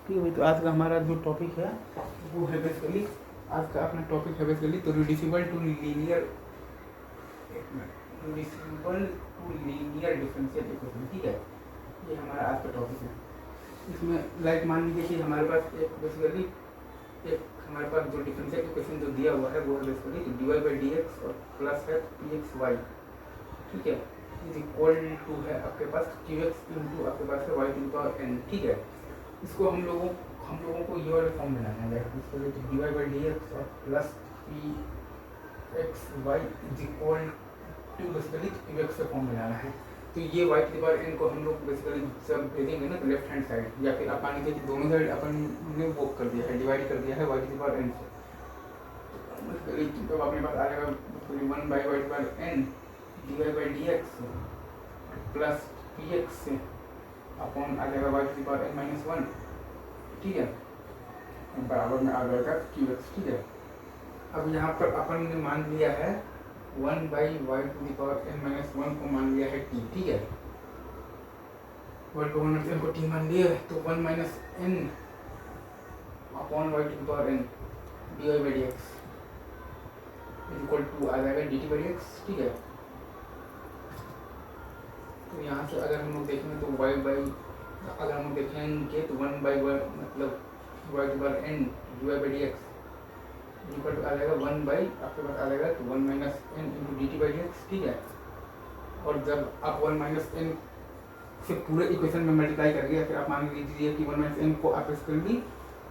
ठीक है। तो आज का हमारा जो टॉपिक है वो है बेसिकली, आज का अपना टॉपिक है बेसिकली तो reducible to linear differential equation. ठीक है, ये हमारा आज का टॉपिक है। इसमें लाइक मान लीजिए कि हमारे पास एक बेसिकली एक हमारे पास जो डिफरेंशियल इक्वेशन जो दिया हुआ है वो है basically D Y by D X और प्लस है पी एक्स वाई। ठीक है, इज इक्वल टू है आपके पास क्यू एक्स इंटू आपके पास है वाई टू पावर एन। ठीक है, इसको हम लोगों को ये वाले फॉर्म में लाना है, इसको D Y by D X और plus P X Y is equal to basically Q X के फॉर्म में लाना है। तो ये वाई टू पावर एन को हम लोग बेसिकली जब भेजेंगे ना तो लेफ्ट हैंड साइड, या फिर आप मान लीजिए दोनों साइड अपन ने वो कर दिया है, डिवाइड कर दिया है वाई टू पावर एन से। तो अपने पास आ जाएगा one by Y to power N D Y by D X plus P X upon आ जाएगा Y to power N minus one. ठीक है, बराबर में आ जाएगा क्यू एक्स। ठीक है, अब यहाँ पर अपन ने मान लिया है one by Y to power N minus one को मान लिया है टी। ठीक है, वन टू वन एन को टी मान लिया है, तो one minus N upon Y to power N D Y by D X equal to आ जाएगा D T by D X. ठीक है, तो यहाँ से अगर हम लोग देखेंगे तो वाई बाई अगर हम देखेंगे तो वन बाई वन मतलब Y to power N D Y by D X equal to आ जाएगा वन बाई आपके पास आ जाएगा तो one minus N into D T by D X. ठीक है, और जब आप वन माइनस एन से पूरे इक्वेशन में मल्टीप्लाई करेंगे, फिर आप मान लीजिए कि वन माइनस एन को आप करेंगे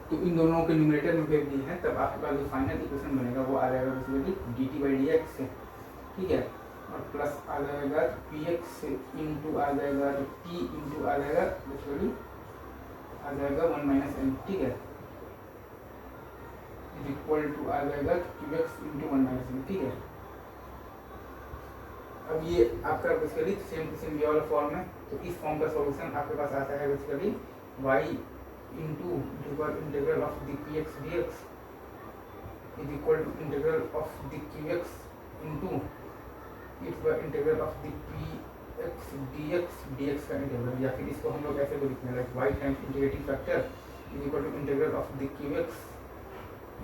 तो इन दोनों के न्यूमरेटर में भेज दिए हैं, तब आपके पास जो फाइनल इक्वेशन बनेगा वो आ जाएगा basically D T by D x से। ठीक है, और प्लस आ जाएगा पी एक्स इंटू आ जाएगा तो टी इंटू आ जाएगा बेसिकली आ जाएगा वन माइनस एन। ठीक है, इक्वल टू आ जाएगा Q X into one minus N. ठीक है, अब ये आपका बेसिकली सेम टू सेम ये वाला फॉर्म है, तो इस फॉर्म का सॉल्यूशन आपके पास आता है basically y into integral of the P X D X is equal to integral of the Q X into integral of the P X D X का इंटीग्रल, या फिर इसको हम लोग ऐसे भी लिखते हैं like y times integrating factor is equal to integral of the Q X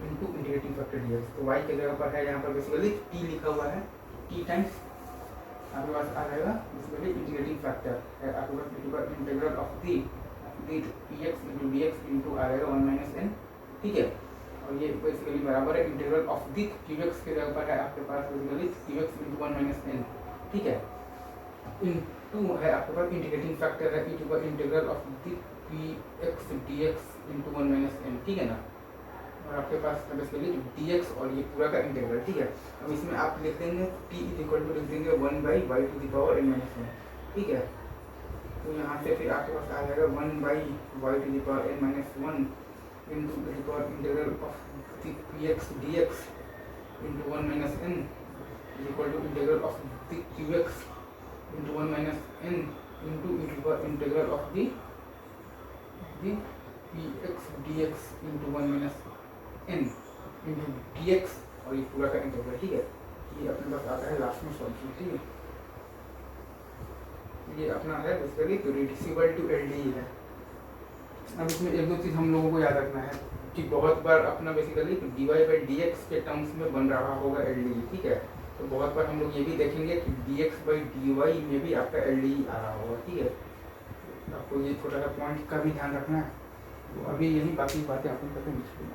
into integrating factor D X. तो y के जगह पर है यहाँ पर बेसिकली t लिखा हुआ है, t टाइम्स आपके पास आ जाएगा बेसिकली इंटीग्रेटिंग फैक्टर है आपके पास integral of the P X into D X into आ जाएगा वन माइनस एन। ठीक है, और ये बेसिकली बराबर है integral of the Q X के जगह पर है आपके पास basically Q X into one minus N. ठीक है, इंटू है आपके पास इंटीग्रेटिंग फैक्टर है integral of the P X D X into one minus N. ठीक है ना, और आपके पास बेसिकली डी एक्स और ये पूरा का इंटीग्रल। ठीक है, अब इसमें आप लिख देंगे टी इज इक्वल टू लिख देंगे one by Y to the power N minus one. ठीक है, तो यहाँ से फिर आपके पास आ जाएगा one by Y to the power N minus one into the power integral of the P X D X into one minus N is equal to integral of the Q X into one minus N into integral of the P X D X into one minus N into D X और ये पूरा का integral. ठीक है, ये अपने पास आता है लास्ट में सॉल्यूशन। ठीक है, ये अपना है बेसिकली तो रिड्यूसिबल टू एलडीई है। अब इसमें एक दो चीज़ हम लोगों को याद रखना है कि बहुत बार अपना बेसिकली तो D Y by D X के टर्म्स में बन रहा होगा एलडीई। ठीक है, तो बहुत बार हम लोग ये भी देखेंगे कि D X by D Y में भी आपका एलडीई आ रहा होगा। ठीक है, तो आपको ये छोटा सा पॉइंट का भी ध्यान रखना है। तो अभी यही बाकी बातें अपन करते हैं।